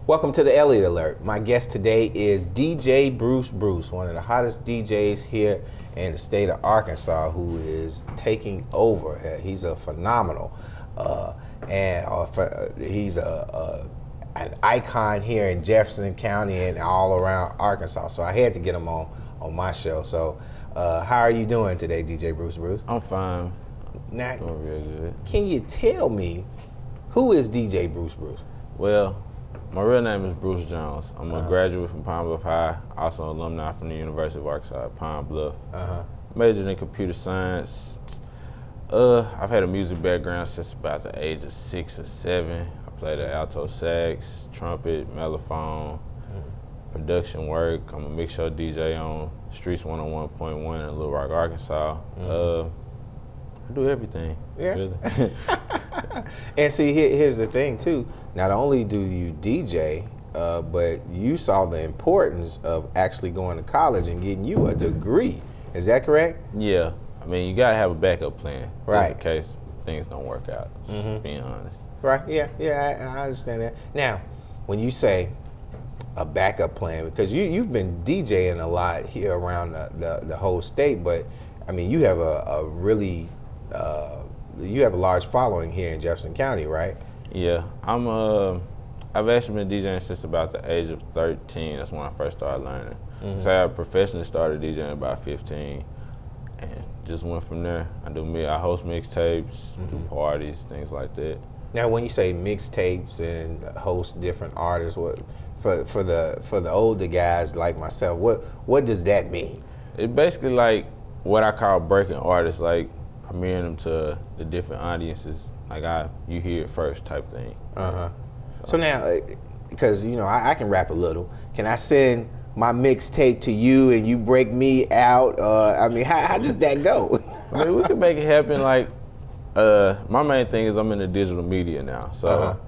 Welcome to the Elliott Alert. My guest today is DJ Bruce, one of the hottest DJs here in the state of Arkansas, who is taking over. He's a phenomenal, he's an icon here in Jefferson County and all around Arkansas. So I had to get him on my show. So how are you doing today, DJ Bruce? I'm fine. Now, doing real good. Can you tell me who is DJ Bruce? Well, my real name is Bruce Jones. I'm a graduate from Pine Bluff High, also an alumni from the University of Arkansas at Pine Bluff. Majored in computer science. I've had a music background since about the age of 6 or 7. I played the alto sax, trumpet, mellophone, production work. I'm a mix show DJ on Streets 101.1 in Little Rock, Arkansas. I do everything. Yeah. Really. And see, here's the thing too. Not only do you DJ, but you saw the importance of actually going to college and getting you a degree. Is that correct? Yeah. I mean, you gotta have a backup plan, right? Just in case things don't work out. Just being honest. Right. Yeah. Yeah. I understand that. Now, when you say a backup plan, because you've been DJing a lot here around the whole state, but I mean, you have a really you have a large following here in Jefferson County, right? Yeah, I've actually been DJing since about the age of 13. That's when I first started learning. So I professionally started DJing about 15, and just went from there. I host mixtapes, do parties, things like that. Now, when you say mixtapes and host different artists, what for the older guys like myself, what does that mean? It's basically like what I call breaking artists, like premiering them to the different audiences, like you hear it first type thing. So now, because I can rap a little, can I send my mixtape to you and you break me out? I mean, how does that go? I mean, we can make it happen. Like, my main thing is I'm in the digital media now, so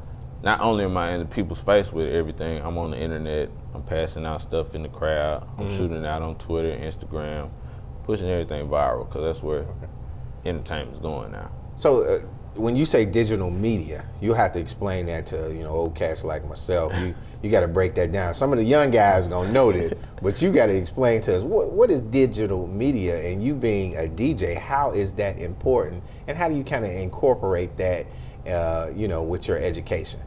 not only am I in the people's face with everything, I'm on the internet. I'm passing out stuff in the crowd. I'm shooting it out on Twitter, Instagram, pushing everything viral, because that's where entertainment's going now. So when you say digital media, you have to explain that to old cats like myself. You got to break that down. Some of the young guys gonna know this, but you got to explain to us what is digital media, and you being a DJ, how is that important, and how do you kind of incorporate that, with your education?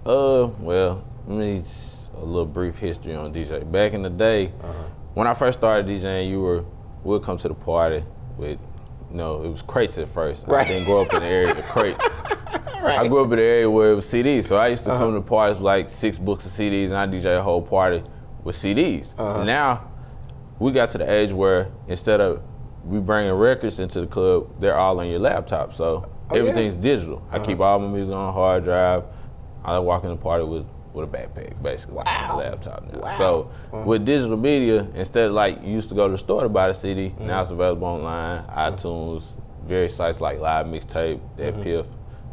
Well, let me a little brief history on DJ. Back in the day, when I first started DJing, we'll come to the party with. It was crates at first. Right. I didn't grow up in the area of crates. I grew up in the area where it was CDs. So I used to come to parties with like 6 books of CDs, and I DJ a whole party with CDs. Now, we got to the age where instead of we bringing records into the club, they're all on your laptop. So everything's digital. I keep all my music on a hard drive. I walk in the party with a backpack, basically, on a laptop now. So with digital media, instead of like you used to go to the store to buy the CD, now it's available online, iTunes, various sites like Live Mixtape, Piff,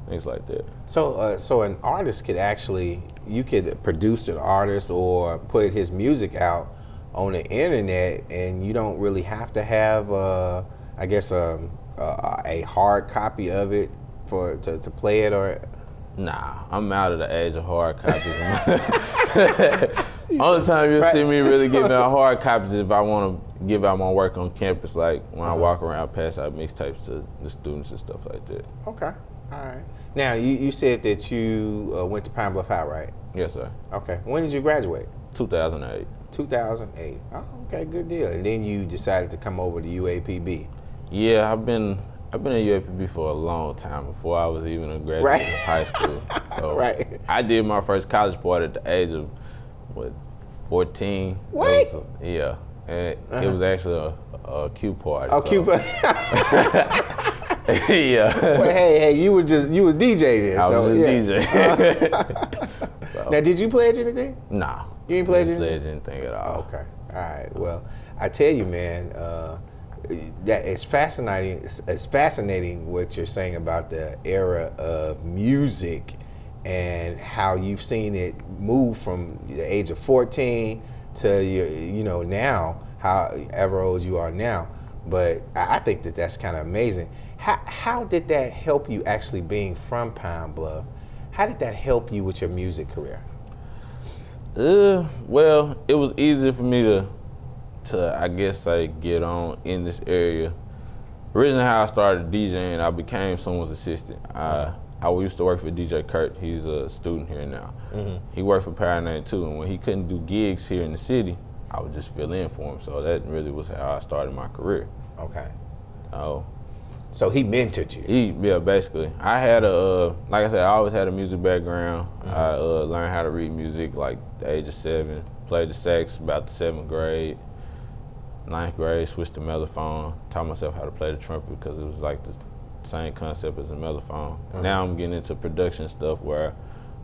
things like that. So an artist could you could produce an artist or put his music out on the internet, and you don't really have to have, I guess, a hard copy of it to play it, or. Nah, I'm out of the age of hard copies. Only time you'll see me really giving out hard copies is if I want to give out my work on campus, like when I walk around, pass out mixtapes to the students and stuff like that. Okay, all right. Now, you said that you went to Pine Bluff High, right? Yes, sir. Okay, when did you graduate? 2008. 2008, oh, okay, good deal. And then you decided to come over to UAPB. Yeah, I've been in UAPB for a long time, before I was even a graduate of high school. So I did my first college party at the age of 14. What? Yeah, and it was actually a Q party. Oh, so. Q party. Yeah. Well, hey, you was DJ then. I was just DJ. So. Now, did you pledge anything? Nah. You didn't pledge anything? Pledge anything at all. Okay. All right. Well, I tell you, man. That it's fascinating. It's fascinating what you're saying about the era of music and how you've seen it move from the age of 14 to now, however old you are now. But I think that's kind of amazing. How did that help you, actually being from Pine Bluff? How did that help you with your music career? Well, it was easier for me to I guess say get on in this area. Originally, how I started DJing, I became someone's assistant. I used to work for DJ Kurt. He's a student here now. He worked for Power 92, and when he couldn't do gigs here in the city, I would just fill in for him. So that really was how I started my career. Okay. Oh. So he mentored you? Yeah, basically. I had like I said, I always had a music background. I learned how to read music like the age of 7, played the sax about the 7th grade. 9th grade, switched to mellophone, taught myself how to play the trumpet because it was like the same concept as a mellophone. Now I'm getting into production stuff where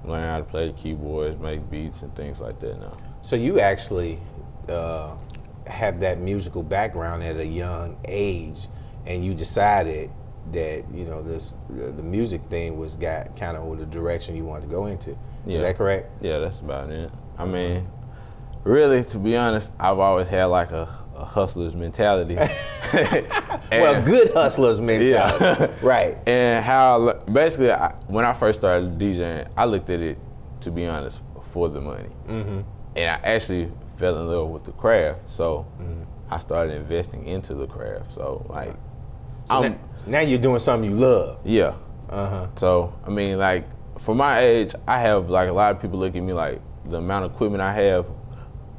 I'm learning how to play the keyboards, make beats and things like that now. So you actually have that musical background at a young age, and you decided that, you know, the music thing got kind of the direction you wanted to go into. Yeah. Is that correct? Yeah, that's about it. I mean, really, to be honest, I've always had like a hustler's mentality. Well, good hustler's mentality. Yeah. Right. And how, basically, when I first started DJing, I looked at it, to be honest, for the money. And I actually fell in love with the craft, so I started investing into the craft. So, like, so now you're doing something you love. Yeah. So, I mean, like, for my age, I have, like, a lot of people look at me like, the amount of equipment I have,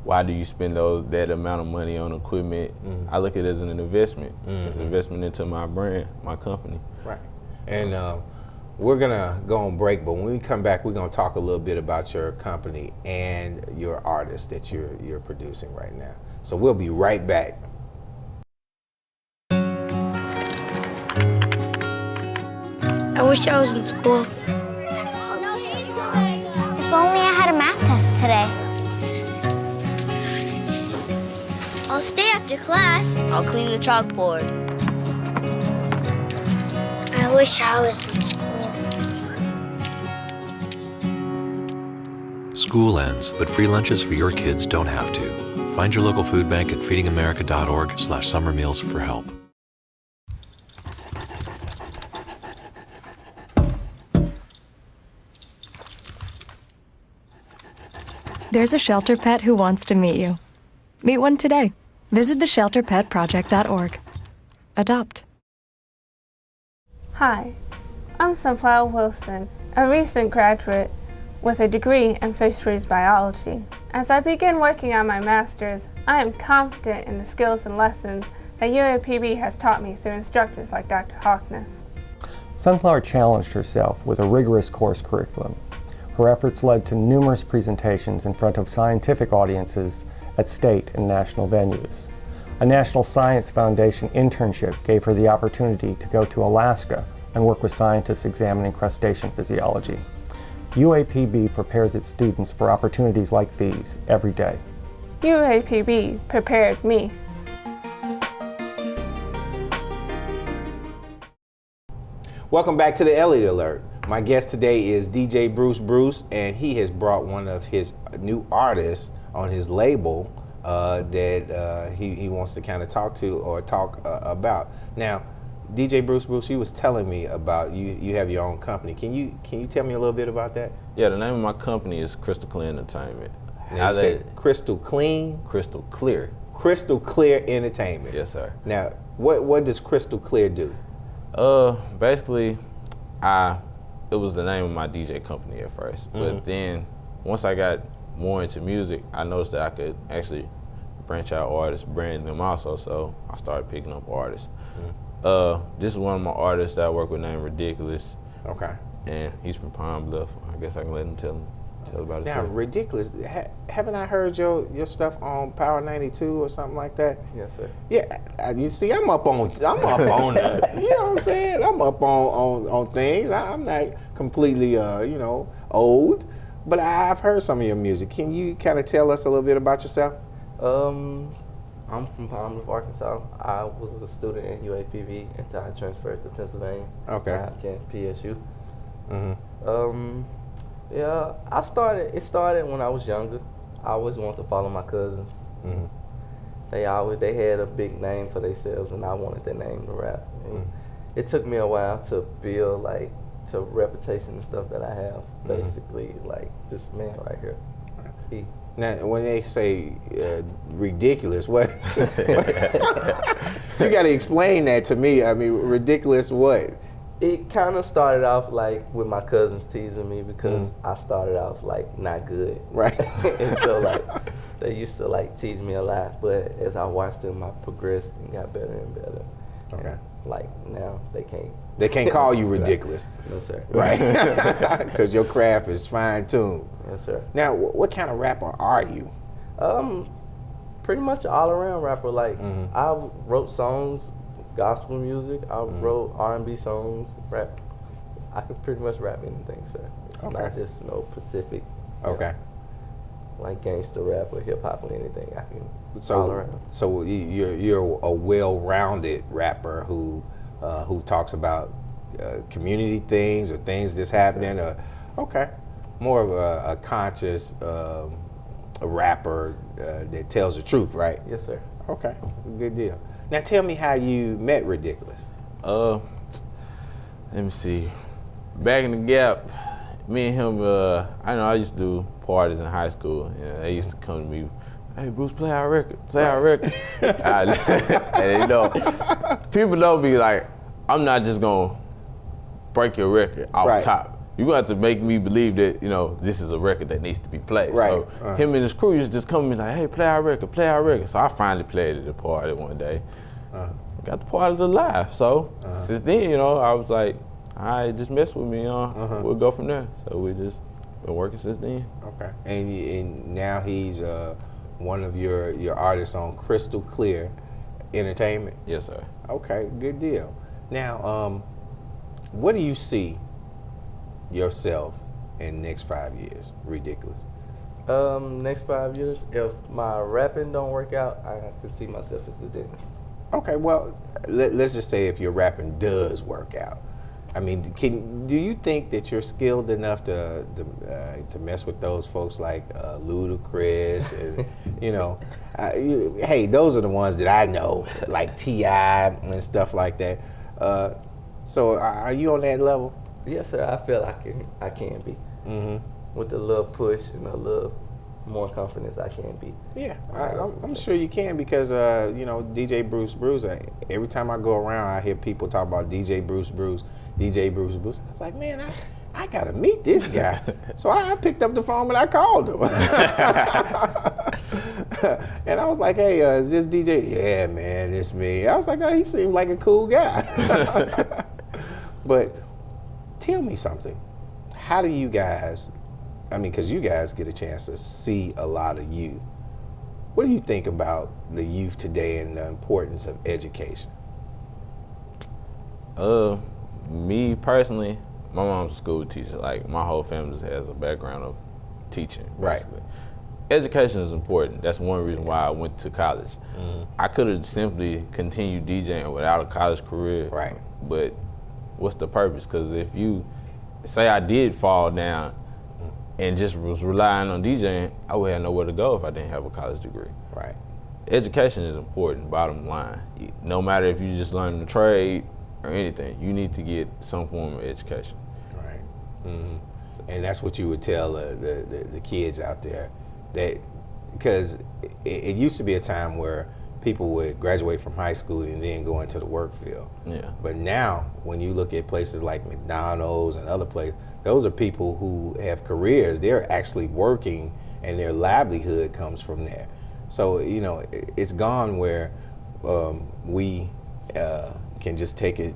why do you spend that amount of money on equipment? I look at it as an investment. It's an investment into my brand, my company. Right. And we're gonna go on break, but when we come back, we're gonna talk a little bit about your company and your artist that you're producing right now. So we'll be right back. I wish I was in school. If only I had a math test today. I'll stay after class. I'll clean the chalkboard. I wish I was in school. School ends, but free lunches for your kids don't have to. Find your local food bank at feedingamerica.org/summer meals for help. There's a shelter pet who wants to meet you. Meet one today. Visit theshelterpetproject.org. Adopt. Hi, I'm Sunflower Wilson, a recent graduate with a degree in fisheries biology. As I begin working on my master's, I am confident in the skills and lessons that UAPB has taught me through instructors like Dr. Hawkness. Sunflower challenged herself with a rigorous course curriculum. Her efforts led to numerous presentations in front of scientific audiences at state and national venues. A National Science Foundation internship gave her the opportunity to go to Alaska and work with scientists examining crustacean physiology. UAPB prepares its students for opportunities like these every day. UAPB prepared me. Welcome back to the Elliott Alert. My guest today is DJ Bruce, and he has brought one of his new artists on his label that he wants to kind of talk about. Now, DJ Bruce, you was telling me about you have your own company. Can you tell me a little bit about that? Yeah, the name of my company is Crystal Clear Entertainment. Now you said Crystal Clean? Crystal Clear. Crystal Clear Entertainment. Yes, sir. Now, what does Crystal Clear do? Basically, it was the name of my DJ company at first, but then once I got more into music, I noticed that I could actually branch out artists, brand them also, so I started picking up artists. This is one of my artists that I work with named Ridiculous. Okay. And he's from Pine Bluff. I guess I can let him tell about it. Now, Ridiculous, haven't I heard your stuff on Power 92 or something like that? Yes, sir. Yeah, you see, I'm up on the, you know what I'm saying? I'm up on things. I'm not completely, old, but I've heard some of your music. Can you kind of tell us a little bit about yourself? I'm from Pine Bluff, Arkansas. I was a student at UAPB until I transferred to Pennsylvania. Okay. I attend PSU. Yeah, it started when I was younger. I always wanted to follow my cousins. They had a big name for themselves, and I wanted that name to rap. It took me a while to build reputation and stuff that I have. Basically, like this man right here. Now, when they say ridiculous, what? You got to explain that to me. I mean, ridiculous what? It kind of started off like with my cousins teasing me because I started off like not good. Right. And so like they used to like tease me a lot, but as I watched them, I progressed and got better and better. Okay. And like now they can't. They can't call you ridiculous. No, sir. Right. Because your craft is fine-tuned. Yes, sir. Now, what kind of rapper are you? Pretty much all around rapper. Like I wrote songs, gospel music. I wrote R&B songs, rap. I can pretty much rap anything, sir. It's not just no specific. Okay. Like gangster rap or hip hop or anything. I can all around. So you're a well-rounded rapper who talks about community things or things that's happening. Okay. More of a conscious a rapper that tells the truth, right? Yes, sir. Okay, good deal. Now tell me how you met Ridiculous. Let me see. Back in the Gap, me and him, I used to do parties in high school. And they used to come to me, hey, Bruce, play our record, and people don't be like, I'm not just gonna break your record off top. You're gonna have to make me believe that, this is a record that needs to be played. Right. So him and his crew used to just come to me like, hey, play our record. So I finally played at the party one day. Got the party to live. So since then, I was like, all right, just mess with me, we'll go from there. So we just been working since then. Okay. And now he's one of your artists on Crystal Clear Entertainment? Yes, sir. Okay, good deal. Now, what do you see yourself in the next 5 years? Ridiculous. Next 5 years, if my rapping don't work out, I can see myself as a dentist. Okay, well, let's just say if your rapping does work out. I mean, do you think that you're skilled enough to mess with those folks like Ludacris and hey, those are the ones that I know, like T.I. and stuff like that. So are you on that level? Yes, sir. I feel I can be. With a little push and a little more confidence, I can be. Yeah, I'm sure you can because DJ Bruce. Every time I go around, I hear people talk about DJ Bruce. I was like, man, I gotta meet this guy. So I picked up the phone and I called him. And I was like, hey, is this DJ? Yeah, man, it's me. I was like, oh, he seemed like a cool guy. But tell me something. How do you guys, because you guys get a chance to see a lot of youth. What do you think about the youth today and the importance of education? Me personally, my mom's a school teacher. Like, my whole family has a background of teaching, basically. Right. Education is important. That's one reason why I went to college. I could have simply continued DJing without a college career. Right. But what's the purpose? Because if you, say I did fall down and just was relying on DJing, I would have nowhere to go if I didn't have a college degree. Right. Education is important, bottom line. No matter if you just learn the trade or anything, you need to get some form of education. Right. And that's what you would tell the kids out there, that because it used to be a time where people would graduate from high school and then go into the work field. Yeah. But now, when you look at places like McDonald's and other places, those are people who have careers. They're actually working, and their livelihood comes from there. So it's gone where we can just take it,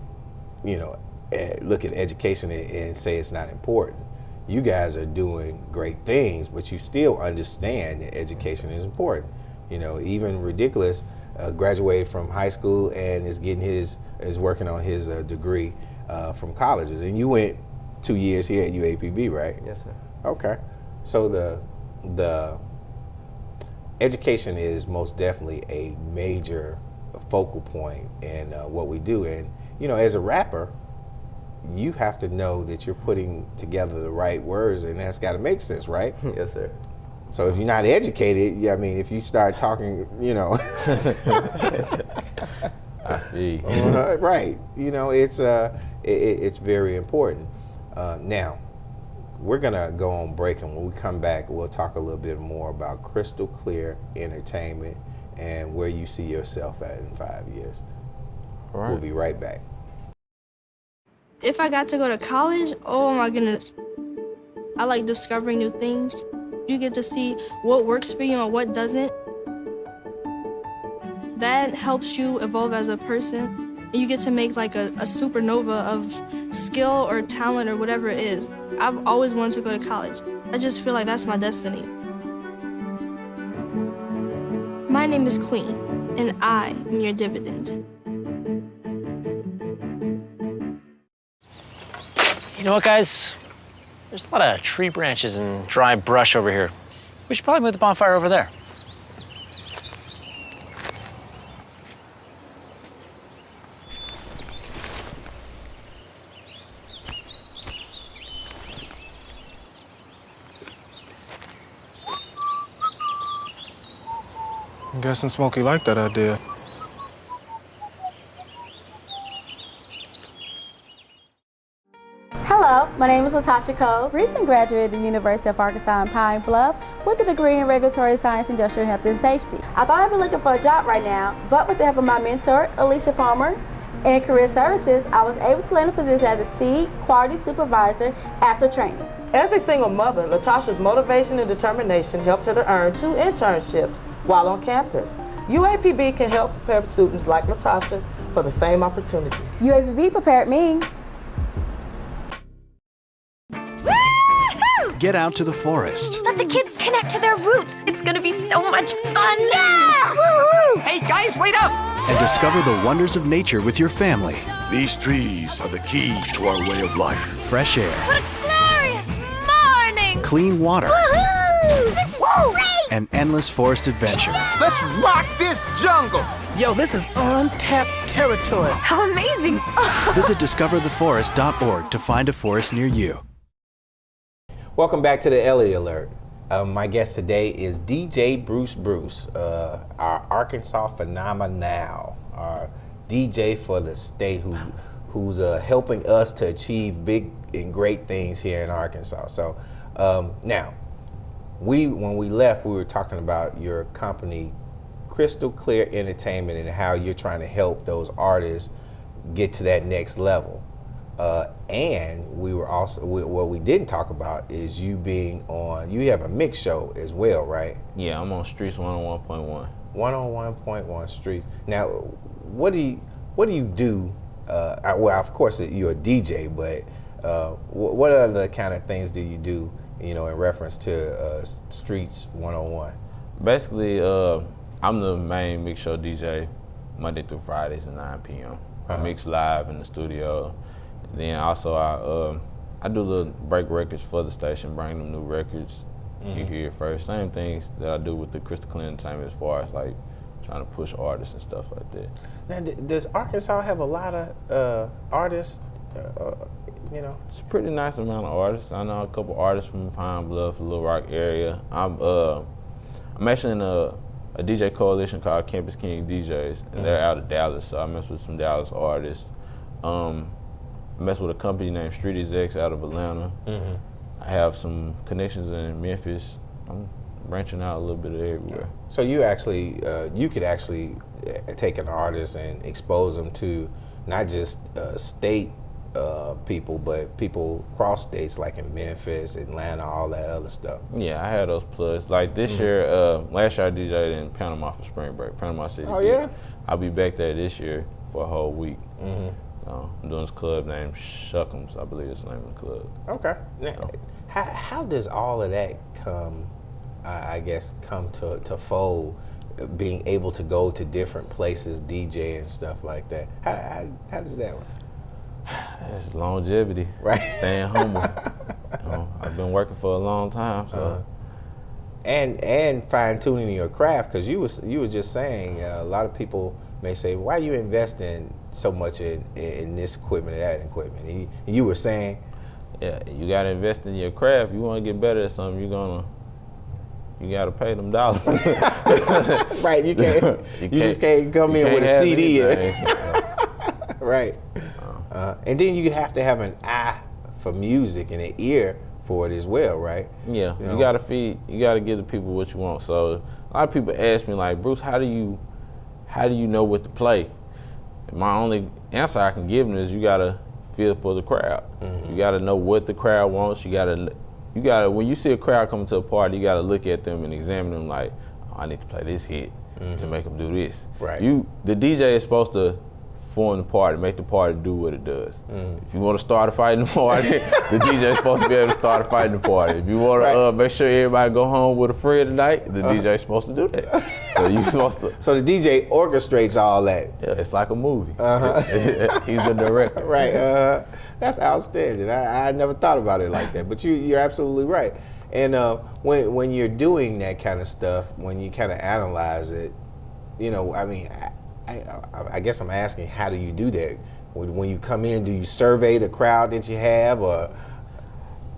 look at education and say it's not important. You guys are doing great things, but you still understand that education is important. Even Ridiculous graduated from high school and is working on his degree from colleges. And you went 2 years here at UAPB, right? Yes, sir. Okay. So the education is most definitely a major focal point in what we do. And as a rapper, you have to know that you're putting together the right words, and that's got to make sense, right? Yes, sir. So if you're not educated, if you start talking, I see. Right. It's very important. Now, we're gonna go on break, and when we come back, we'll talk a little bit more about Crystal Clear Entertainment and where you see yourself at in 5 years. All right. We'll be right back. If I got to go to college, oh my goodness. I like discovering new things. You get to see what works for you and what doesn't. That helps you evolve as a person. You get to make like a supernova of skill or talent or whatever it is. I've always wanted to go to college. I just feel like that's my destiny. My name is Queen, and I am your dividend. You know what, guys? There's a lot of tree branches and dry brush over here. We should probably move the bonfire over there. I'm guessing Smokey liked that idea. Hello, my name is Latasha Cole, recent graduate of the University of Arkansas in Pine Bluff with a degree in Regulatory Science, Industrial Health and Safety. I thought I'd be looking for a job right now, but with the help of my mentor, Alicia Farmer, and Career Services, I was able to land a position as a seed quality supervisor after training. As a single mother, Latasha's motivation and determination helped her to earn 2 internships while on campus. UAPB can help prepare students like Latasha for the same opportunities. UAPB prepared me. Get out to the forest. Let the kids connect to their roots. It's gonna be so much fun. Yeah! Woo-hoo! Hey guys, wait up! And discover the wonders of nature with your family. These trees are the key to our way of life. Fresh air. What a glorious morning! Clean water. Woohoo! This is great! And endless forest adventure. Let's rock this jungle! Yo, this is untapped territory. How amazing! Visit discovertheforest.org to find a forest near you. Welcome back to the Elliott Alert. My guest today is DJ Bruce, our Arkansas phenomenal, our DJ for the state who's helping us to achieve big and great things here in Arkansas. So now, when we left, we were talking about your company, Crystal Clear Entertainment, and how you're trying to help those artists get to that next level. And we were also, what we didn't talk about is you being on, you have a mix show as well, right? Yeah, I'm on Streets 101.1. 101.1 Streets. Now, what do you do? Well, of course you're a DJ, but what other kind of things do you do, in reference to Streets 101? Basically, I'm the main mix show DJ Monday through Fridays at 9 p.m. I mix live in the studio. Then also I do little break records for the station, bring them new records. You hear it first. Same things that I do with the Crystal Clear Entertainment as far as like trying to push artists and stuff like that. Now, does Arkansas have a lot of artists? It's a pretty nice amount of artists. I know a couple artists from Pine Bluff, Little Rock area. I'm actually in a DJ coalition called Campus King DJs, and they're out of Dallas, so I mess with some Dallas artists. I mess with a company named Street Execs out of Atlanta. I have some connections in Memphis. I'm branching out a little bit of everywhere. So you actually, you could actually take an artist and expose them to not just state people, but people across states like in Memphis, Atlanta, all that other stuff. Yeah, I had those plugs. Like this year, last year I DJed in Panama for spring break, Panama City. Oh yeah? I'll be back there this year for a whole week. I'm doing this club named Shuck'ems, I believe it's the name of the club. Okay. Now, how does all of that come, come to fold, being able to go to different places, DJ and stuff like that? How does that work? It's longevity, right? Staying humble. I've been working for a long time, so. And fine tuning your craft, because you was just saying a lot of people may say, why are you investing so much in this equipment and that equipment? And you were saying, yeah, you gotta invest in your craft. You want to get better at something, you gotta pay them dollars. Right, you just can't come in with a CD. Right. And then you have to have an eye for music and an ear for it as well, right? Yeah, you gotta feed, you gotta give the people what you want. So a lot of people ask me like, Bruce, how do you know what to play? And my only answer I can give them is you gotta feel for the crowd. You gotta know what the crowd wants. You gotta when you see a crowd coming to a party, you gotta look at them and examine them like, oh, I need to play this hit to make them do this. Right. The DJ is supposed to form the party, make the party do what it does. If you want to start a fight in the party, the DJ is supposed to be able to start a fight in the party. If you want to make sure everybody go home with a friend tonight, the DJ is supposed to do that. So you supposed to. So the DJ orchestrates all that. Yeah, it's like a movie. He's the director. Right. That's outstanding. I never thought about it like that, but you're absolutely right. And when you're doing that kind of stuff, when you kind of analyze it, I mean, I guess I'm asking, how do you do that? When you come in, do you survey the crowd that you have, or?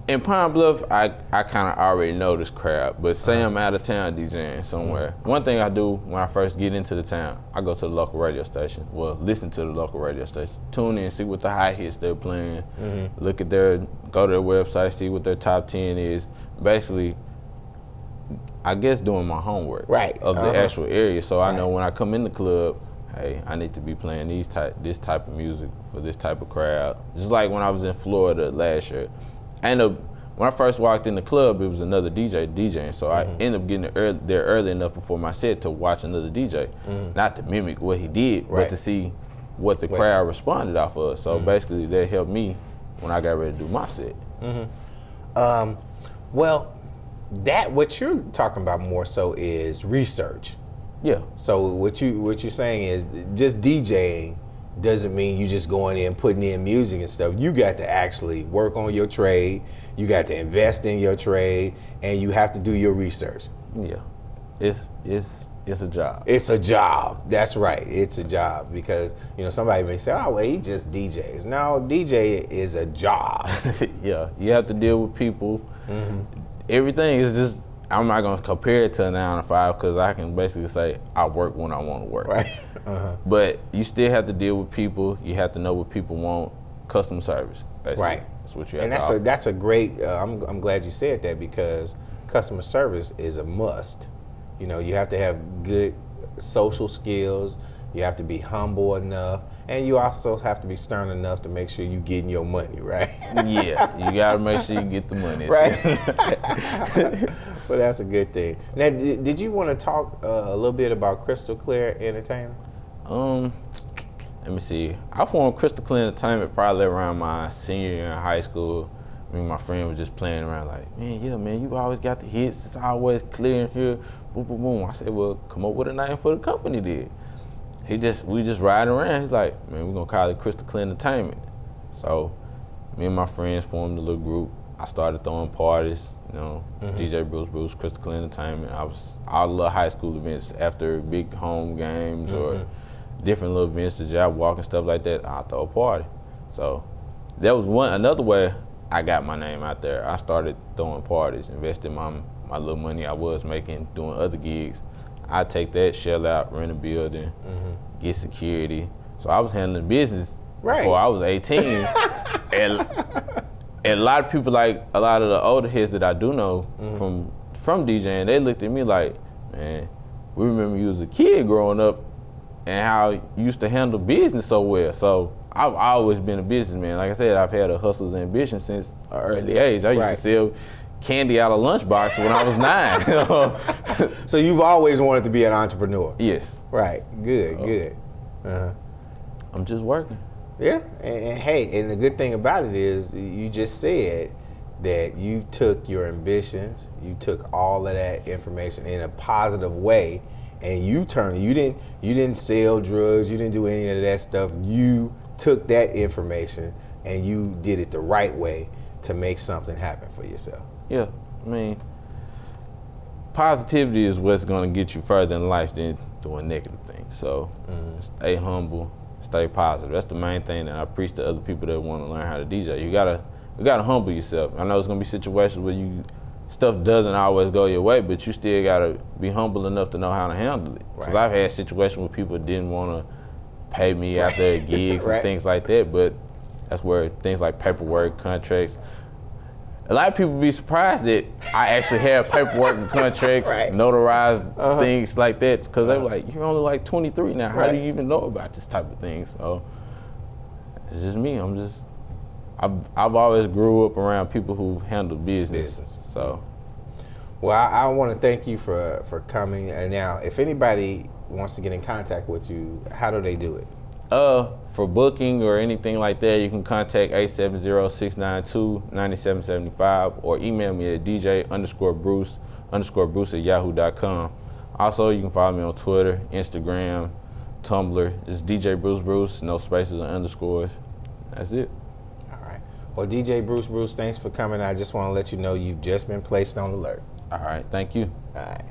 In Pine Bluff, I kind of already know this crowd, but say I'm out of town DJing somewhere. One thing I do when I first get into the town, I go to the local radio station. Well, listen to the local radio station. Tune in, see what the high hits they're playing. Look at go to their website, see what their top 10 is. Basically, I guess doing my homework of the actual area, so I know when I come in the club, hey, I need to be playing this type of music for this type of crowd. Just like when I was in Florida last year. When I first walked in the club, it was another DJ DJing, so I ended up getting there early enough before my set to watch another DJ. Not to mimic what he did, but to see what the crowd responded off of. So basically, that helped me when I got ready to do my set. Well, what you're talking about more so is research. Yeah. So what you're saying is just DJing doesn't mean you just going in putting in music and stuff. You got to actually work on your trade. You got to invest in your trade, and you have to do your research. Yeah, it's a job. It's a job. That's right. It's a job because somebody may say, "Oh, well, he just DJs." No, DJ is a job. Yeah, you have to deal with people. Everything is just. I'm not gonna compare it to a 9 to 5 because I can basically say I work when I want to work. Right. But you still have to deal with people. You have to know what people want. Customer service. Basically. Right. That's what you have. And that's a great. I'm glad you said that because customer service is a must. You have to have good social skills. You have to be humble enough, and you also have to be stern enough to make sure you're getting your money, right? Yeah, you got to make sure you get the money. Right. Well, that's a good thing. Now, did you want to talk a little bit about Crystal Clear Entertainment? Let me see. I formed Crystal Clear Entertainment probably around my senior year in high school. Me and my friend was just playing around like, man, you always got the hits. It's always clear in here. Boom, boom, boom. I said, well, come up with a name for the company then. We just riding around. He's like, man, we're gonna call it Crystal Clear Entertainment. So me and my friends formed a little group. I started throwing parties, DJ Bruce, Crystal Clear Entertainment. I was all the little high school events after big home games or different little events, the job walk and stuff like that. I'll throw a party. So that was another way I got my name out there. I started throwing parties, invested my little money I was making doing other gigs. I take that, shell out, rent a building, get security. So I was handling business before I was 18. and a lot of people, like a lot of the older heads that I do know from DJing, they looked at me like, man, we remember you as a kid growing up and how you used to handle business so well. So I've always been a businessman. Like I said, I've had a hustler's ambition since an early age. I used to sell candy out of lunchbox when I was 9. So you've always wanted to be an entrepreneur? Yes. Right. Good. I'm just working. Yeah. And hey, and the good thing about it is you just said that you took your ambitions, you took all of that information in a positive way, and you didn't sell drugs, you didn't do any of that stuff. You took that information and you did it the right way to make something happen for yourself. Yeah, I mean, positivity is what's gonna get you further in life than doing negative things. So stay humble, stay positive. That's the main thing that I preach to other people that want to learn how to DJ. You gotta humble yourself. I know it's gonna be situations where stuff doesn't always go your way, but you still gotta be humble enough to know how to handle it. Because I've had situations where people didn't want to pay me after gigs and things like that, but that's where things like paperwork, contracts. a lot of people be surprised that I actually have paperwork and contracts, notarized things like that, because they were like, you're only like 23 now. How do you even know about this type of thing? So it's just me. I've always grew up around people who handle business. So, well, I want to thank you for coming. And now, if anybody wants to get in contact with you, how do they do it? For booking or anything like that, you can contact 870-692-9775 or email me at dj_Bruce_Bruce@yahoo.com. Also, you can follow me on Twitter, Instagram, Tumblr. It's DJ Bruce Bruce, no spaces or underscores. That's it. All right. Well, DJ Bruce, thanks for coming. I just want to let you know you've just been placed on alert. All right. Thank you. All right.